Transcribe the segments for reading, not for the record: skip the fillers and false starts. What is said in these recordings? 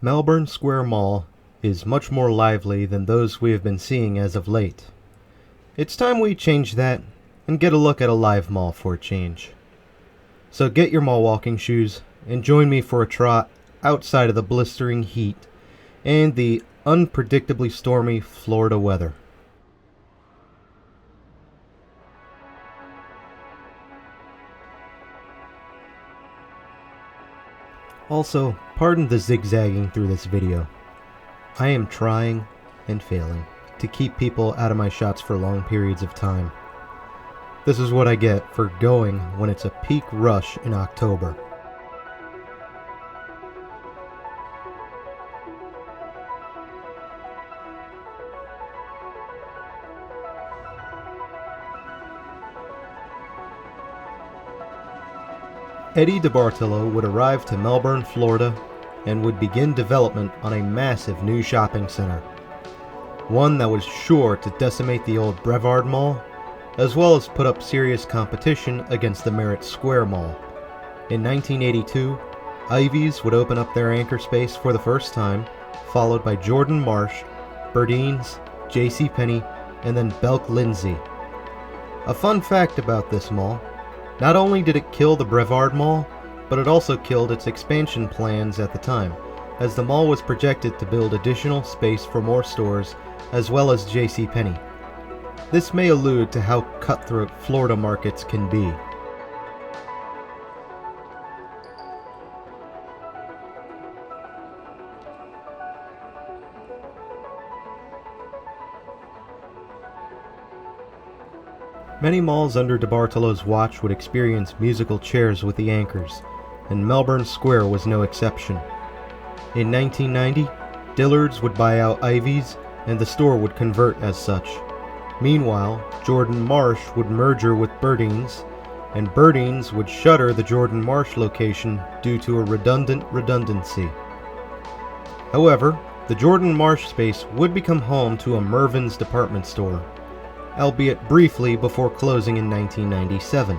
Melbourne Square Mall is much more lively than those we have been seeing as of late. It's time we change that and get a look at a live mall for a change. So get your mall walking shoes and join me for a trot outside of the blistering heat and the unpredictably stormy Florida weather. Also, pardon the zigzagging through this video. I am trying and failing to keep people out of my shots for long periods of time. This is what I get for going when it's a peak rush in October. Eddie DeBartolo would arrive to Melbourne, Florida, and would begin development on a massive new shopping center. One that was sure to decimate the old Brevard Mall, as well as put up serious competition against the Merritt Square Mall. In 1982, Ivy's would open up their anchor space for the first time, followed by Jordan Marsh, Burdeen's, JCPenney, and then Belk-Lindsey. A fun fact about this mall: not only did it kill the Brevard Mall, but it also killed its expansion plans at the time, as the mall was projected to build additional space for more stores, as well as JCPenney. This may allude to how cutthroat Florida markets can be. Many malls under DeBartolo's watch would experience musical chairs with the anchors, and Melbourne Square was no exception. In 1990, Dillard's would buy out Ivy's, and the store would convert as such. Meanwhile, Jordan Marsh would merger with Burdeen's, and Burdeen's would shutter the Jordan Marsh location due to a redundancy. However, the Jordan Marsh space would become home to a Mervyn's department store, albeit briefly before closing in 1997.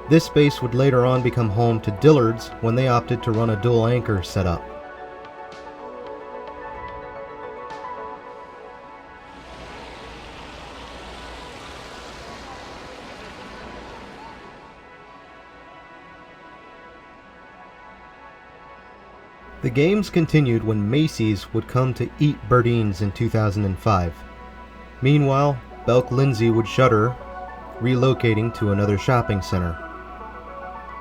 This space would later on become home to Dillard's when they opted to run a dual anchor setup. The games continued when Macy's would come to eat Burdeen's in 2005. Meanwhile, Belk-Lindsey would shutter, relocating to another shopping center.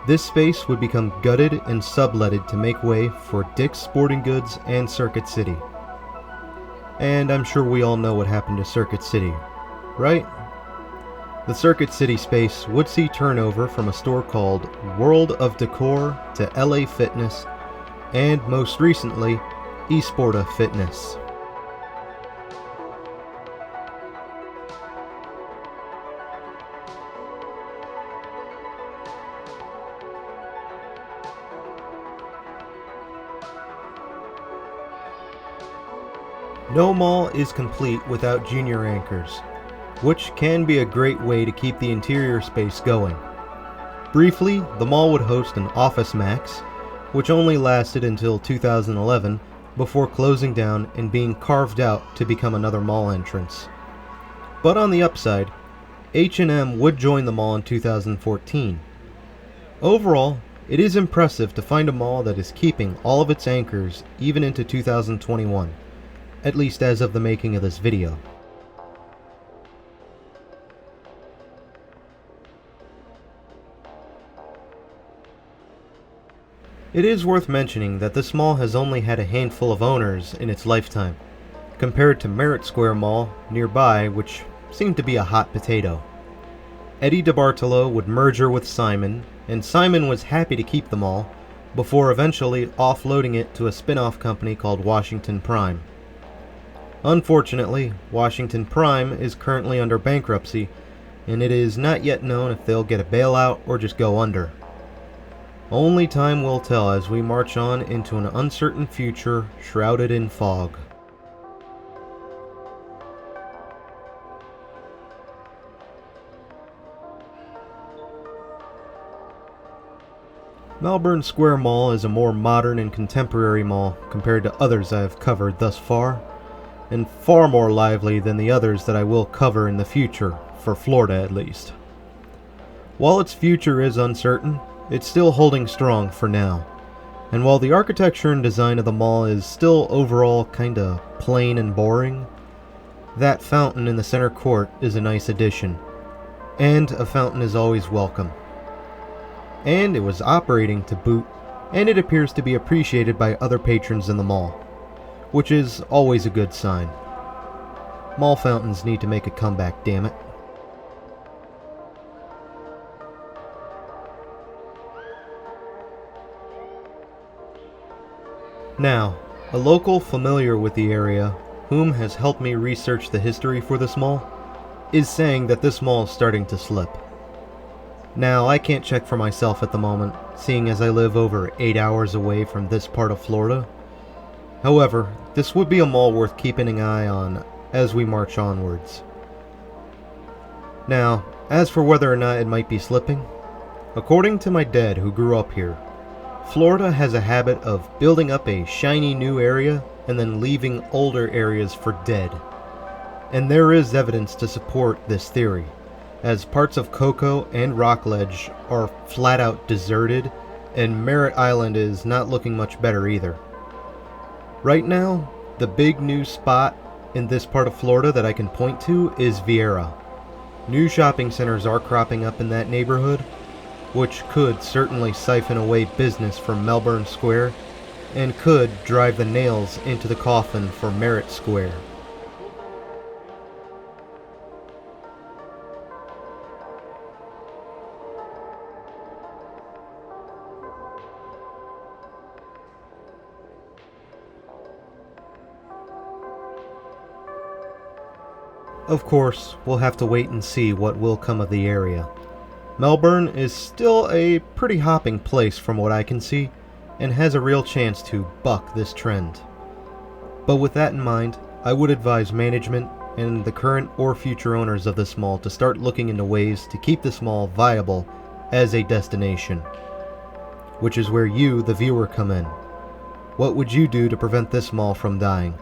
This space would become gutted and subletted to make way for Dick's Sporting Goods and Circuit City. And I'm sure we all know what happened to Circuit City, right? The Circuit City space would see turnover from a store called World of Decor to LA Fitness, and most recently, Esporta Fitness. No mall is complete without junior anchors, which can be a great way to keep the interior space going. Briefly, the mall would host an Office Max, which only lasted until 2011 before closing down and being carved out to become another mall entrance. But on the upside, H&M would join the mall in 2014. Overall, it is impressive to find a mall that is keeping all of its anchors even into 2021, at least as of the making of this video. It is worth mentioning that this mall has only had a handful of owners in its lifetime, compared to Melbourne Square Mall nearby, which seemed to be a hot potato. Eddie DeBartolo would merger with Simon, and Simon was happy to keep the mall, before eventually offloading it to a spin-off company called Washington Prime. Unfortunately, Washington Prime is currently under bankruptcy, and it is not yet known if they'll get a bailout or just go under. Only time will tell as we march on into an uncertain future shrouded in fog. Melbourne Square Mall is a more modern and contemporary mall compared to others I have covered thus far, and far more lively than the others that I will cover in the future, for Florida at least. While its future is uncertain, it's still holding strong for now, and while the architecture and design of the mall is still overall kinda plain and boring, that fountain in the center court is a nice addition, and a fountain is always welcome. And it was operating to boot, and it appears to be appreciated by other patrons in the mall, which is always a good sign. Mall fountains need to make a comeback, damn it. Now, a local familiar with the area, whom has helped me research the history for this mall, is saying that this mall is starting to slip. Now, I can't check for myself at the moment, seeing as I live over 8 hours away from this part of Florida. However, this would be a mall worth keeping an eye on as we march onwards. Now, as for whether or not it might be slipping, according to my dad who grew up here, Florida has a habit of building up a shiny new area and then leaving older areas for dead. And there is evidence to support this theory, as parts of Cocoa and Rockledge are flat out deserted, and Merritt Island is not looking much better either. Right now, the big new spot in this part of Florida that I can point to is Viera. New shopping centers are cropping up in that neighborhood, which could certainly siphon away business from Melbourne Square, and could drive the nails into the coffin for Merritt Square. Of course, we'll have to wait and see what will come of the area. Melbourne is still a pretty hopping place from what I can see, and has a real chance to buck this trend. But with that in mind, I would advise management and the current or future owners of this mall to start looking into ways to keep this mall viable as a destination. Which is where you, the viewer, come in. What would you do to prevent this mall from dying?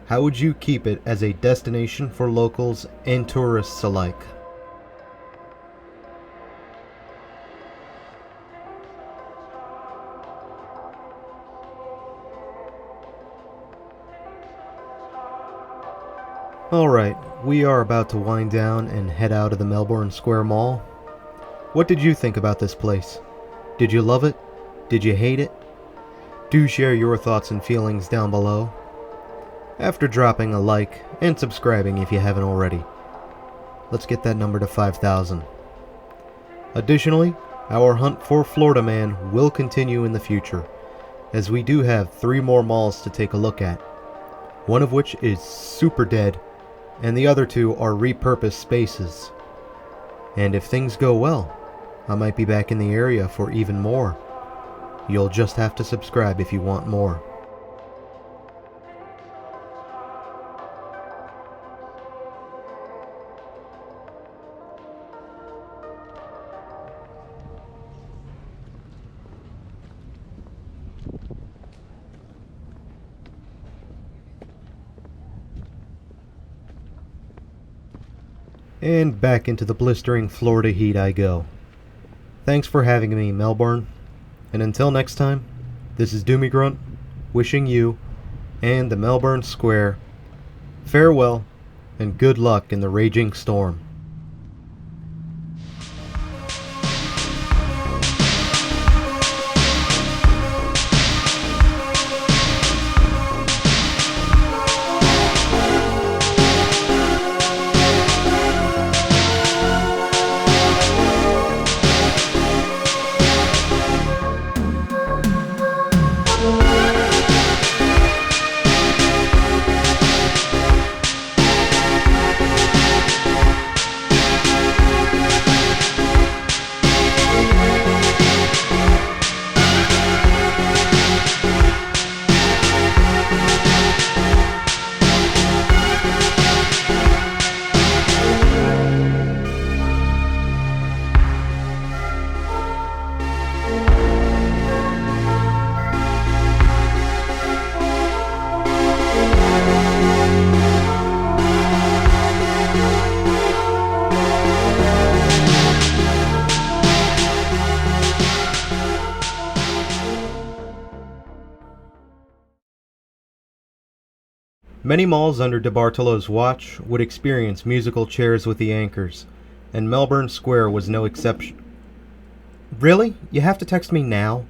How would you keep it as a destination for locals and tourists alike? Alright, we are about to wind down and head out of the Melbourne Square Mall. What did you think about this place? Did you love it? Did you hate it? Do share your thoughts and feelings down below, after dropping a like and subscribing if you haven't already. Let's get that number to 5,000. Additionally, our hunt for Florida Man will continue in the future, as we do have 3 more malls to take a look at, one of which is super dead, and the other 2 are repurposed spaces. And if things go well, I might be back in the area for even more. You'll just have to subscribe if you want more. And back into the blistering Florida heat I go. Thanks for having me, Melbourne. And until next time, this is Doomie Grunt, wishing you and the Melbourne Square farewell and good luck in the raging storm. Many malls under DeBartolo's watch would experience musical chairs with the anchors, and Melbourne Square was no exception. Really? You have to text me now?